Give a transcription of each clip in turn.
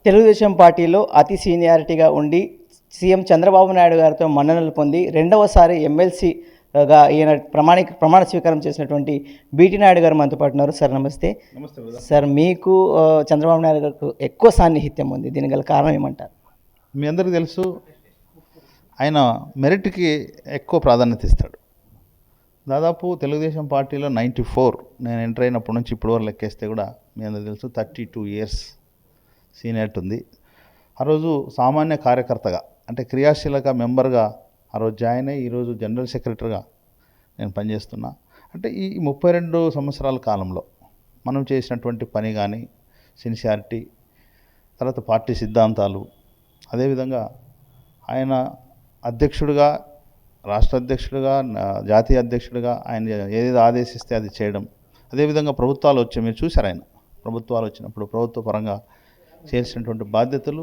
తెలుగుదేశం పార్టీలో అతి సీనియారిటీగా ఉండి సీఎం చంద్రబాబు నాయుడు గారితో మన్ననలు పొంది రెండవసారి ఎమ్మెల్సీగా ఈయన ప్రమాణ స్వీకారం చేసినటువంటి బీటీ నాయుడు గారు మనతో పాటు ఉన్నారు. సార్ నమస్తే. నమస్తే సార్, మీకు చంద్రబాబు నాయుడు గారికి ఎక్కువ సాన్నిహిత్యం ఉంది, దీనికి గల కారణం ఏమంటారు? మీ అందరికీ తెలుసు, ఆయన మెరిట్కి ఎక్కువ ప్రాధాన్యత ఇస్తాడు. దాదాపు తెలుగుదేశం పార్టీలో 94 నేను ఎంటర్ అయినప్పటి నుంచి ఇప్పటి వరకు లెక్కేస్తే కూడా మీ అందరికీ తెలుసు 32 ఇయర్స్ సీనియర్టీ ఉంది. ఆ రోజు సామాన్య కార్యకర్తగా అంటే క్రియాశీలక మెంబర్గా ఆ రోజు జాయిన్ అయ్యి ఈరోజు జనరల్ సెక్రటరీగా నేను పనిచేస్తున్నా. అంటే ఈ 32 సంవత్సరాల కాలంలో మనం చేసినటువంటి పని కానీ, సిన్సియారిటీ, తర్వాత పార్టీ సిద్ధాంతాలు, అదేవిధంగా ఆయన అధ్యక్షుడిగా, రాష్ట్ర అధ్యక్షుడిగా, జాతీయ అధ్యక్షుడిగా ఆయన ఏది ఆదేశిస్తే అది చేయడం, అదేవిధంగా ప్రభుత్వాలు వచ్చి మీరు చూశారు, ఆయన ప్రభుత్వాలు వచ్చినప్పుడు ప్రభుత్వ పరంగా చేసినటువంటి బాధ్యతలు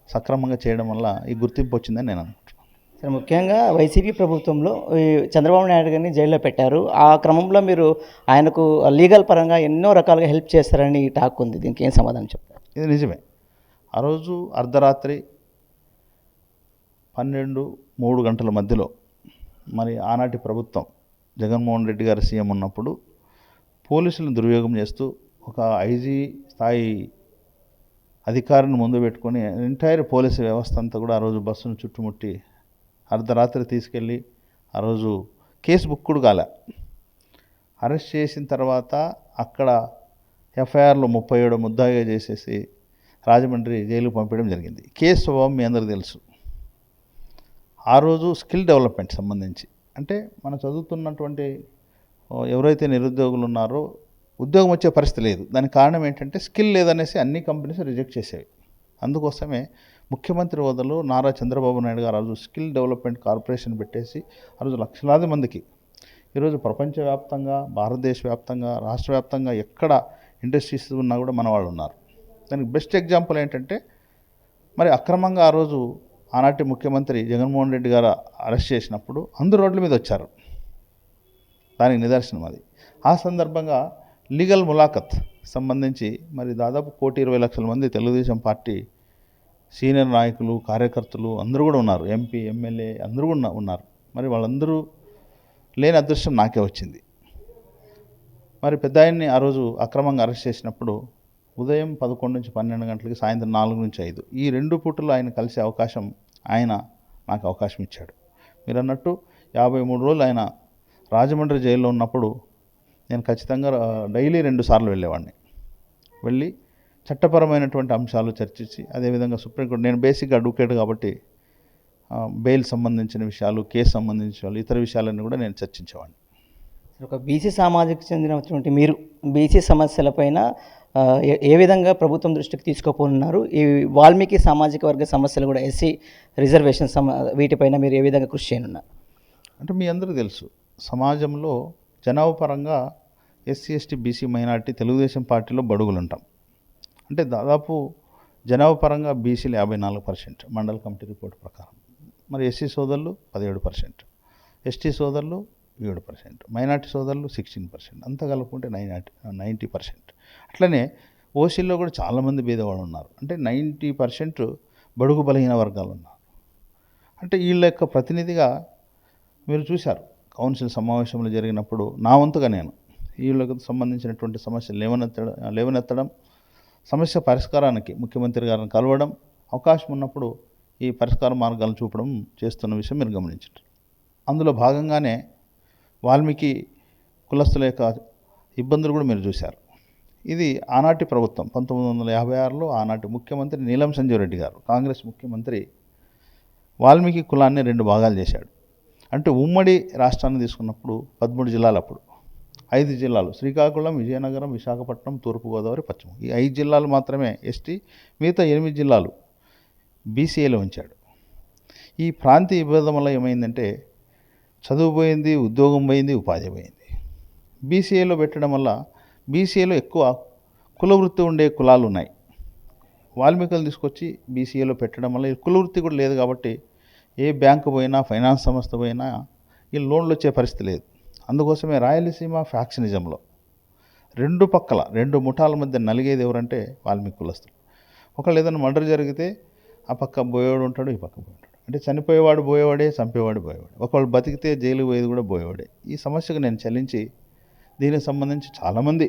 సక్రమంగా చేయడం వల్ల ఈ గుర్తింపు వచ్చిందని నేను అనుకుంటున్నాను. సార్, ముఖ్యంగా వైసీపీ ప్రభుత్వంలో ఈ చంద్రబాబు నాయుడు గారిని జైల్లో పెట్టారు. ఆ క్రమంలో మీరు ఆయనకు లీగల్ పరంగా ఎన్నో రకాలుగా హెల్ప్ చేస్తారని టాక్ ఉంది, దీనికి ఏం సమాధానం చెప్తారు? ఇది నిజమే. ఆ రోజు అర్ధరాత్రి 12-3 గంటల మధ్యలో మరి ఆనాటి ప్రభుత్వం జగన్మోహన్ రెడ్డి గారు సీఎం ఉన్నప్పుడు పోలీసులను దుర్వినియోగం చేస్తూ ఒక ఐజీ స్థాయి అధికారిని ముందు పెట్టుకొని ఎంటైర్ పోలీసు వ్యవస్థ అంతా కూడా ఆ రోజు బస్సును చుట్టుముట్టి అర్ధరాత్రి తీసుకెళ్ళి ఆ రోజు కేసు బుక్కుడు కాలే, అరెస్ట్ చేసిన తర్వాత అక్కడ ఎఫ్ఐఆర్లో 37 ముద్దాయిగా చేసేసి రాజమండ్రి జైలుకు పంపించడం జరిగింది. కేసు స్వభావం మీ అందరికీ తెలుసు. ఆ రోజు స్కిల్ డెవలప్మెంట్ సంబంధించి అంటే మనం చదువుతున్నటువంటి ఎవరైతే నిరుద్యోగులు ఉన్నారో ఉద్యోగం వచ్చే పరిస్థితి లేదు. దానికి కారణం ఏంటంటే స్కిల్ లేదనేసి అన్ని కంపెనీస్ రిజెక్ట్ చేసేవి. అందుకోసమే ముఖ్యమంత్రి హోదాలో నారా చంద్రబాబు నాయుడు గారు ఆ రోజు స్కిల్ డెవలప్మెంట్ కార్పొరేషన్ పెట్టేసి ఆ రోజు లక్షలాది మందికి ఈరోజు ప్రపంచవ్యాప్తంగా, భారతదేశ వ్యాప్తంగా, రాష్ట్ర వ్యాప్తంగా ఎక్కడ ఇండస్ట్రీస్ ఉన్నా కూడా మన వాళ్ళు ఉన్నారు. దానికి బెస్ట్ ఎగ్జాంపుల్ ఏంటంటే మరి అక్రమంగా ఆ రోజు ఆనాటి ముఖ్యమంత్రి జగన్మోహన్ రెడ్డి గారు అరెస్ట్ చేసినప్పుడు అందరూ రోడ్ల మీద వచ్చారు. దానికి నిదర్శనం అది. ఆ సందర్భంగా లీగల్ ములాఖత్ సంబంధించి మరి దాదాపు 1,20,00,000 మంది తెలుగుదేశం పార్టీ సీనియర్ నాయకులు, కార్యకర్తలు అందరూ కూడా ఉన్నారు. ఎంపీ, ఎమ్మెల్యే అందరూ కూడా ఉన్నారు. మరి వాళ్ళందరూ లేని అదృష్టం నాకే వచ్చింది. మరి పెద్ద ఆయన్ని ఆ రోజు అక్రమంగా అరెస్ట్ చేసినప్పుడు ఉదయం 11 నుంచి 12 గంటలకి, సాయంత్రం 4 నుంచి 5 ఈ 2 పూటలు ఆయన కలిసే అవకాశం ఆయన నాకు అవకాశం ఇచ్చాడు. మీరు అన్నట్టు 53 రోజులు ఆయన రాజమండ్రి జైల్లో ఉన్నప్పుడు నేను ఖచ్చితంగా డైలీ 2 సార్లు వెళ్ళేవాడిని. వెళ్ళి చట్టపరమైనటువంటి అంశాలు చర్చించి, అదేవిధంగా సుప్రీంకోర్టు, నేను బేసిక్గా అడ్వకేట్ కాబట్టి బెయిల్ సంబంధించిన విషయాలు, కేసు సంబంధించిన విషయాలు, ఇతర విషయాలన్నీ కూడా నేను చర్చించేవాడిని. ఒక బీసీ సామాజిక చెందినటువంటి మీరు బీసీ సమస్యలపైన ఏ విధంగా ప్రభుత్వం దృష్టికి తీసుకోపోతున్నారు? ఈ వాల్మీకి సామాజిక వర్గ సమస్యలు కూడా, ఎస్సీ రిజర్వేషన్ వీటిపైన మీరు ఏ విధంగా కృషి చేయనున్నారు? అంటే మీ అందరికీ తెలుసు, సమాజంలో జనాభా పరంగా SC, ST, BC, minority Telugu Desam పార్టీలో బడుగులు ఉంటాం. అంటే దాదాపు జనాభా పరంగా బీసీలు 54% మండల కమిటీ రిపోర్ట్ ప్రకారం. మరి ఎస్సీ సోదరులు 17%, ఎస్టీ సోదరులు 7%, మైనార్టీ సోదరులు 16%, అంతా కలుపుకుంటే 90%. అట్లనే ఓసీల్లో కూడా చాలామంది బీదవాళ్ళు ఉన్నారు. అంటే 90% బడుగు బలహీన వర్గాలు ఉన్నారు. అంటే వీళ్ళ యొక్క ప్రతినిధిగా మీరు చూశారు, కౌన్సిల్ సమావేశంలో జరిగినప్పుడు నా వంతుగా నేను వీళ్ళకు సంబంధించినటువంటి సమస్యలు లేవనెత్తడం, సమస్య పరిష్కారానికి ముఖ్యమంత్రి గారిని కలవడం, అవకాశం ఉన్నప్పుడు ఈ పరిష్కార మార్గాలను చూపడం చేస్తున్న విషయం మీరు గమనించారు. అందులో భాగంగానే వాల్మీకి కులస్తుల యొక్క ఇబ్బందులు కూడా మీరు చూశారు. ఇది ఆనాటి ప్రభుత్వం 1956లో ఆనాటి ముఖ్యమంత్రి నీలం సంజీవ్ రెడ్డి గారు, కాంగ్రెస్ ముఖ్యమంత్రి, వాల్మీకి కులాన్ని 2 భాగాలు చేశాడు. అంటే ఉమ్మడి రాష్ట్రాన్ని తీసుకున్నప్పుడు 13 జిల్లాలు, అప్పుడు 5 జిల్లాలు శ్రీకాకుళం, విజయనగరం, విశాఖపట్నం, తూర్పుగోదావరి, పశ్చిమ, ఈ 5 జిల్లాలు మాత్రమే ఎస్టీ, మిగతా 8 జిల్లాలు బీసీఏలో ఉంచాడు. ఈ ప్రాంతీయ విభేదం వల్ల ఏమైందంటే చదువు పోయింది, ఉద్యోగం పోయింది, ఉపాధి పోయింది. బీసీఏలో పెట్టడం వల్ల బీసీఏలో ఎక్కువ కులవృత్తి ఉండే కులాలు ఉన్నాయి. వాల్మీకులు తీసుకొచ్చి బీసీఏలో పెట్టడం వల్ల కులవృత్తి కూడా లేదు కాబట్టి ఏ బ్యాంకు పోయినా, ఫైనాన్స్ సంస్థ పోయినా ఈ లోన్లు వచ్చే పరిస్థితి లేదు. అందుకోసమే రాయలసీమ ఫ్యాక్షనిజంలో 2 పక్కల 2 ముఠాల మధ్య నలిగేది ఎవరంటే వాల్మీకి కులస్తులు. ఒకళ్ళు ఏదైనా మర్డర్ జరిగితే ఆ పక్క పోయేవాడు ఉంటాడు, ఈ పక్క పోయేవాడు. అంటే చనిపోయేవాడు పోయేవాడే, చంపేవాడు పోయేవాడే. ఒకళ్ళు బతికితే జైలు పోయేది కూడా పోయేవాడే. ఈ సమస్యకు నేను చలించి దీనికి సంబంధించి చాలామంది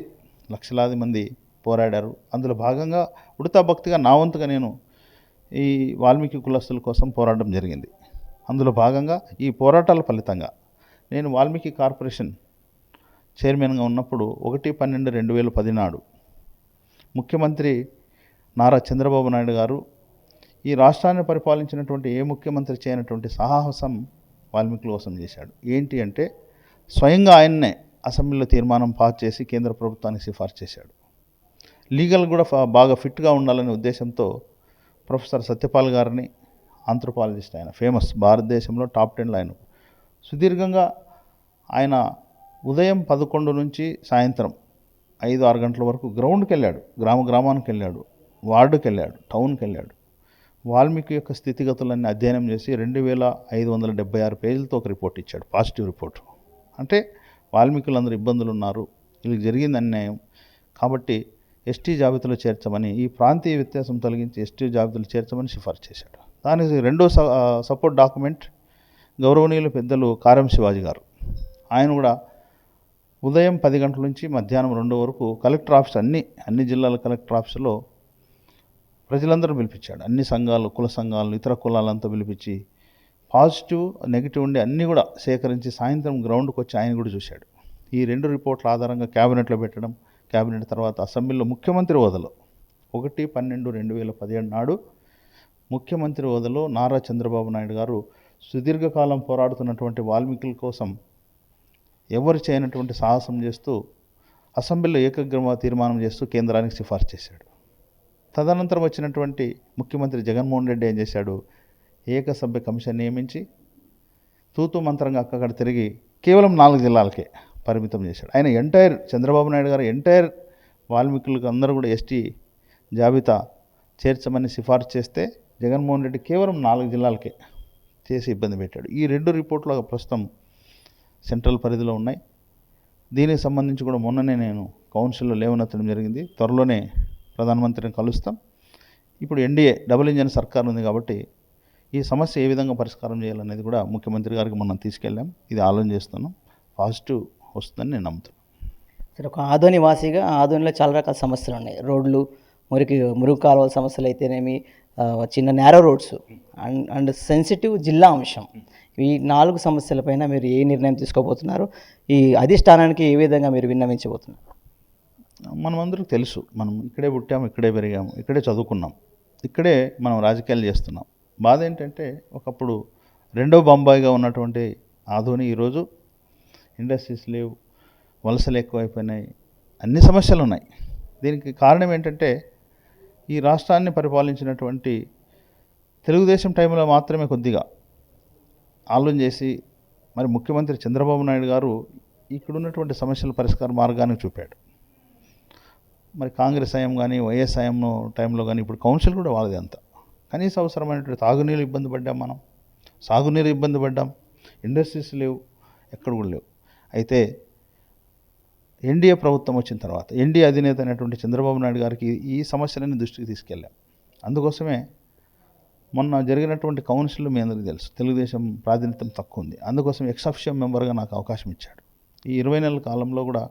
లక్షలాది మంది పోరాడారు. అందులో భాగంగా ఉడతా భక్తిగా నా వంతుగా నేను ఈ వాల్మీకి కులస్తుల కోసం పోరాటం జరిగింది. అందులో భాగంగా ఈ పోరాటాల ఫలితంగా నేను వాల్మీకి కార్పొరేషన్ చైర్మన్గా ఉన్నప్పుడు 1/12/2010 నాడు ముఖ్యమంత్రి నారా చంద్రబాబు నాయుడు గారు ఈ రాష్ట్రాన్ని పరిపాలించినటువంటి ఏ ముఖ్యమంత్రి చేయనటువంటి సాహసం వాల్మీకుల కోసం చేశాడు. ఏంటి అంటే స్వయంగా ఆయన్నే అసెంబ్లీలో తీర్మానం పాస్ చేసి కేంద్ర ప్రభుత్వానికి సిఫార్సు చేశాడు. లీగల్ కూడా బాగా ఫిట్గా ఉండాలనే ఉద్దేశంతో ప్రొఫెసర్ సత్యపాల్ గారిని, ఆంథ్రోపాలజిస్ట్, ఆయన ఫేమస్, భారతదేశంలో టాప్ 10లో ఆయన సుదీర్ఘంగా ఆయన ఉదయం 11 నుంచి సాయంత్రం 5-6 గంటల వరకు గ్రౌండ్కి వెళ్ళాడు, గ్రామానికి వెళ్ళాడు, వార్డుకి వెళ్ళాడు, టౌన్కి వెళ్ళాడు. వాల్మీకి యొక్క స్థితిగతులన్నీ అధ్యయనం చేసి 2576 పేజీలతో ఒక రిపోర్ట్ ఇచ్చాడు, పాజిటివ్ రిపోర్ట్. అంటే వాల్మీకులందరూ ఇబ్బందులు ఉన్నారు, వీళ్ళకి జరిగింది అన్యాయం, కాబట్టి ఎస్టీ జాబితాలో చేర్చమని, ఈ ప్రాంతీయ వ్యత్యాసం తొలగించి ఎస్టీ జాబితాలో చేర్చమని సిఫార్సు చేశాడు. దానికి రెండో సపోర్ట్ డాక్యుమెంట్ గౌరవనీయులు పెద్దలు కారం శివాజీ గారు. ఆయన కూడా ఉదయం 10 గంటల నుంచి మధ్యాహ్నం 2 వరకు కలెక్టర్ ఆఫీస్, అన్ని జిల్లాల కలెక్టర్ ఆఫీసులో ప్రజలందరూ పిలిపించాడు. అన్ని సంఘాలు, కుల సంఘాలు, ఇతర కులాలంతా పిలిపించి పాజిటివ్ నెగిటివ్ ఉండి అన్నీ కూడా సేకరించి సాయంత్రం గ్రౌండ్కి వచ్చి ఆయన కూడా చూశాడు. ఈ 2 రిపోర్ట్ల ఆధారంగా క్యాబినెట్లో పెట్టడం, క్యాబినెట్ తర్వాత అసెంబ్లీలో ముఖ్యమంత్రి హోదాలో 1/12/2017 నాడు ముఖ్యమంత్రి హోదాలో నారా చంద్రబాబు నాయుడు గారు సుదీర్ఘకాలం పోరాడుతున్నటువంటి వాల్మీకుల కోసం ఎవరు చేయనటువంటి సాహసం చేస్తూ అసెంబ్లీలో ఏకగ్రీవ తీర్మానం చేస్తూ కేంద్రానికి సిఫార్సు చేశాడు. తదనంతరం వచ్చినటువంటి ముఖ్యమంత్రి జగన్మోహన్ రెడ్డి ఏం చేశాడు, ఏకసభ్య కమిషన్ నియమించి తూతూ మంత్రంగా అక్కడ తిరిగి కేవలం 4 జిల్లాలకే పరిమితం చేశాడు. ఆయన చంద్రబాబు నాయుడు గారు వాల్మీకులకు అందరూ కూడా ఎస్టీ జాబితా చేర్చమని సిఫార్సు చేస్తే జగన్మోహన్ రెడ్డి కేవలం 4 జిల్లాలకే చేసి ఇబ్బంది పెట్టాడు. ఈ 2 రిపోర్ట్లు ప్రస్తుతం సెంట్రల్ పరిధిలో ఉన్నాయి. దీనికి సంబంధించి కూడా మొన్ననే నేను కౌన్సిల్లో లేవనెత్తడం జరిగింది. త్వరలోనే ప్రధానమంత్రిని కలుస్తాం. ఇప్పుడు ఎన్డీఏ డబుల్ ఇంజన్ సర్కార్ ఉంది కాబట్టి ఈ సమస్య ఏ విధంగా పరిష్కారం చేయాలనేది కూడా ముఖ్యమంత్రి గారికి మనం తీసుకెళ్ళాం. ఇది ఆలోచన చేస్తున్నాం, పాజిటివ్ వస్తుందని నేను నమ్ముతున్నాను. సరే, ఒక ఆదోని వాసిగా ఆదోనిలో చాలా రకాల సమస్యలు ఉన్నాయి. రోడ్లు, మురుగు కాలువల సమస్యలు అయితేనేమి, చిన్న నేరో రోడ్స్ అండ్ సెన్సిటివ్ జిల్లా అంశం, ఈ 4 సమస్యలపైన మీరు ఏ నిర్ణయం తీసుకోబోతున్నారు? ఈ అధిష్టానానికి ఏ విధంగా మీరు విన్నవించబోతున్నారు? మనమందరికీ తెలుసు, మనం ఇక్కడే పుట్టాము, ఇక్కడే పెరిగాము, ఇక్కడే చదువుకున్నాం, ఇక్కడే మనం రాజకీయాలు చేస్తున్నాం. బాధ ఏంటంటే ఒకప్పుడు రెండో బొంబాయిగా ఉన్నటువంటి ఆదోని ఈరోజు ఇండస్ట్రీస్ లేవు, వలసలు ఎక్కువైపోయినాయి, అన్ని సమస్యలు ఉన్నాయి. దీనికి కారణం ఏంటంటే ఈ రాష్ట్రాన్ని పరిపాలించినటువంటి తెలుగుదేశం టైంలో మాత్రమే కొద్దిగా ఆలోచన చేసి మరి ముఖ్యమంత్రి చంద్రబాబు నాయుడు గారు ఇక్కడ ఉన్నటువంటి సమస్యల పరిష్కార మార్గాన్ని చూపాడు. మరి కాంగ్రెస్ హయాం కానీ వైఎస్ హయాం టైంలో కానీ ఇప్పుడు కౌన్సిల్ కూడా వాళ్ళది అంతా. కనీస అవసరమైనటువంటి తాగునీరు ఇబ్బంది పడ్డాం, మనం సాగునీరు ఇబ్బంది పడ్డాం, ఇండస్ట్రీస్ లేవు, ఎక్కడ కూడా లేవు. అయితే ఎన్డీఏ ప్రభుత్వం వచ్చిన తర్వాత ఎన్డీఏ అధినేత అయినటువంటి చంద్రబాబు నాయుడు గారికి ఈ సమస్యలని దృష్టికి తీసుకెళ్ళాం. అందుకోసమే మొన్న జరిగినటువంటి కౌన్సిల్ మీ అందరికీ తెలుసు, తెలుగుదేశం ప్రాతినిధ్యం తక్కువ ఉంది, అందుకోసం ఎక్సఫిషియం మెంబర్గా నాకు అవకాశం ఇచ్చాడు. ఈ 20 నెలల కాలంలో కూడా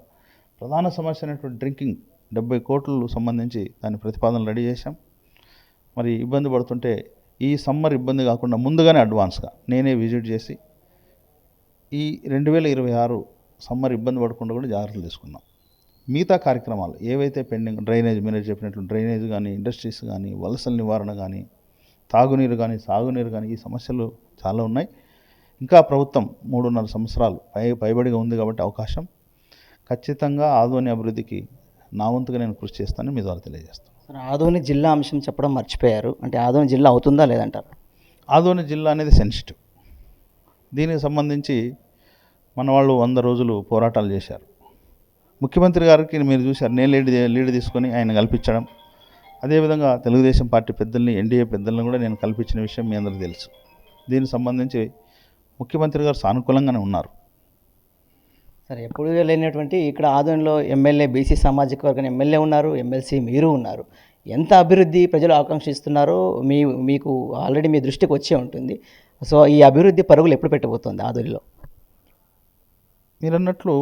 ప్రధాన సమస్య అయినటువంటి డ్రింకింగ్ 70 కోట్లు సంబంధించి దాని ప్రతిపాదనలు రెడీ చేశాం. మరి ఇబ్బంది పడుతుంటే ఈ సమ్మర్ ఇబ్బంది కాకుండా ముందుగానే అడ్వాన్స్గా నేనే విజిట్ చేసి ఈ 2026 సమ్మర్ ఇబ్బంది పడకుండా కూడా జాగ్రత్తలు తీసుకున్నాం. మిగతా కార్యక్రమాలు ఏవైతే పెండింగ్, డ్రైనేజ్, మీరు చెప్పినట్లు డ్రైనేజ్ కానీ, ఇండస్ట్రీస్ కానీ, వలసల నివారణ కానీ, తాగునీరు కానీ, సాగునీరు కానీ, ఈ సమస్యలు చాలా ఉన్నాయి. ఇంకా ప్రభుత్వం 3.5 సంవత్సరాలు పైబడిగా ఉంది కాబట్టి అవకాశం ఖచ్చితంగా ఆదోని అభివృద్ధికి నా వంతుగా నేను కృషి చేస్తానని మీ ద్వారా తెలియజేస్తాను. ఆదోని జిల్లా అంశం చెప్పడం మర్చిపోయారు, అంటే ఆదోని జిల్లా అవుతుందా లేదంటారు? ఆదోని జిల్లా అనేది సెన్సిటివ్. దీనికి సంబంధించి మన వాళ్ళు 100 రోజులు పోరాటాలు చేశారు. ముఖ్యమంత్రి గారికి మీరు చూశారు, నేను లీడ్ తీసుకొని ఆయన కల్పించడం, అదేవిధంగా తెలుగుదేశం పార్టీ పెద్దల్ని, ఎన్డీఏ పెద్దల్ని కూడా నేను కల్పించిన విషయం మీ అందరికీ తెలుసు. దీనికి సంబంధించి ముఖ్యమంత్రి గారు సానుకూలంగానే ఉన్నారు. సరే, ఎప్పుడు లేనటువంటి ఇక్కడ ఆదోనిలో ఎమ్మెల్యే, బీసీ సామాజిక వర్గం ఎమ్మెల్యే ఉన్నారు, ఎమ్మెల్సీ మీరు ఉన్నారు. ఎంత అభివృద్ధి ప్రజలు ఆకాంక్షిస్తున్నారో మీకు ఆల్రెడీ మీ దృష్టికి వచ్చే ఉంటుంది. సో ఈ అభివృద్ధి పరుగులు ఎప్పుడు పెట్టబోతోంది ఆదోనిలో? మీరన్నట్లు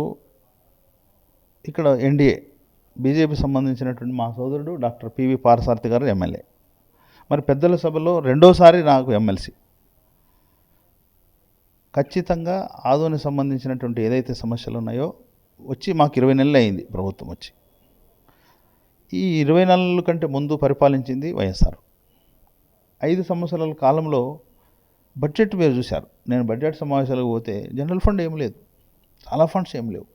ఇక్కడ ఎన్డీఏ బీజేపీ సంబంధించినటువంటి మా సోదరుడు డాక్టర్ పివి పారసారథి గారు ఎమ్మెల్యే, మరి పెద్దల సభలో రెండోసారి నాకు ఎమ్మెల్సీ. ఖచ్చితంగా ఆదోని సంబంధించినటువంటి ఏదైతే సమస్యలు ఉన్నాయో వచ్చి మాకు 20 నెలలు అయింది ప్రభుత్వం వచ్చి. ఈ 20 నెలల కంటే ముందు పరిపాలించింది వైఎస్ఆర్. 5 సంవత్సరాల కాలంలో బడ్జెట్ మీరు చూశారు. నేను బడ్జెట్ సమావేశాలకు పోతే జనరల్ ఫండ్ ఏం లేదు, చాలా ఫండ్స్ ఏం లేవు,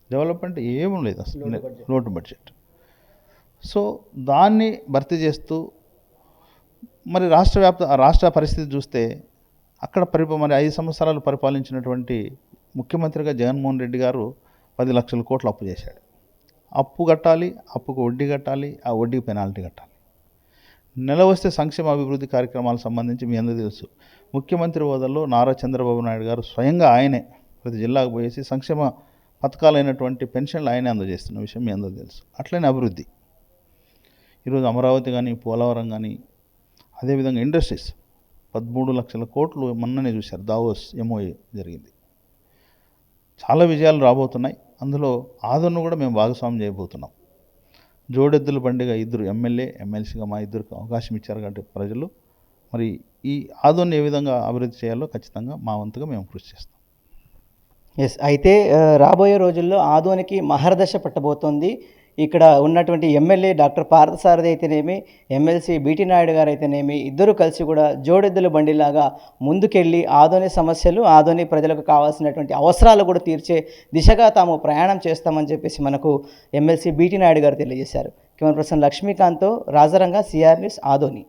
డెవలప్మెంట్ ఏమీ లేదు, అసలు లోటు బడ్జెట్. సో దాన్ని భర్తీ చేస్తూ మరి రాష్ట్ర పరిస్థితి చూస్తే అక్కడ మరి 5 సంవత్సరాలు పరిపాలించినటువంటి ముఖ్యమంత్రిగా జగన్మోహన్ రెడ్డి గారు 10 లక్షల కోట్లు అప్పు చేశాడు. అప్పు కట్టాలి, అప్పుకు వడ్డీ కట్టాలి, ఆ వడ్డీకి పెనాల్టీ కట్టాలి. నెల వస్తే సంక్షేమ అభివృద్ధి కార్యక్రమాలకు సంబంధించి మీ అందరూ తెలుసు, ముఖ్యమంత్రి హోదాలో నారా చంద్రబాబు నాయుడు గారు స్వయంగా ఆయనే ప్రతి జిల్లాకు పోయేసి సంక్షేమ పథకాలైనటువంటి పెన్షన్లు ఆయనే అందజేస్తున్న విషయం మీ అందరూ తెలుసు. అట్లనే అభివృద్ధి ఈరోజు అమరావతి కానీ, పోలవరం కానీ, అదేవిధంగా ఇండస్ట్రీస్ 13 లక్షల కోట్లు మొన్ననే చూశారు, దావోస్ ఎంఓఏ జరిగింది. చాలా విజయాలు రాబోతున్నాయి. అందులో ఆదోను కూడా మేము భాగస్వామ్యం చేయబోతున్నాం. జోడెద్దుల బండిగా 2 ఎమ్మెల్యే ఎమ్మెల్సీగా మా 2కి అవకాశం ఇచ్చారు కాబట్టి ప్రజలు, మరి ఈ ఆదోని ఏ విధంగా అభివృద్ధి చేయాలో ఖచ్చితంగా మా వంతుగా మేము కృషి చేస్తాం. ఎస్, అయితే రాబోయే రోజుల్లో ఆదోనికి మహర్దశ పట్టబోతోంది. ఇక్కడ ఉన్నటువంటి ఎమ్మెల్యే డాక్టర్ పార్థసారథి అయితేనేమి, ఎమ్మెల్సీ బీటీ నాయుడు గారు అయితేనేమి, ఇద్దరు కలిసి కూడా జోడెద్దుల బండిలాగా ముందుకెళ్ళి ఆదోని సమస్యలు, ఆదోని ప్రజలకు కావాల్సినటువంటి అవసరాలు కూడా తీర్చే దిశగా తాము ప్రయాణం చేస్తామని చెప్పేసి మనకు ఎమ్మెల్సీ బీటీ నాయుడు గారు తెలియజేశారు. కెమెరా పర్సన్ లక్ష్మీకాంత్తో రాజారంగా, సిఆర్ న్యూస్, ఆదోని.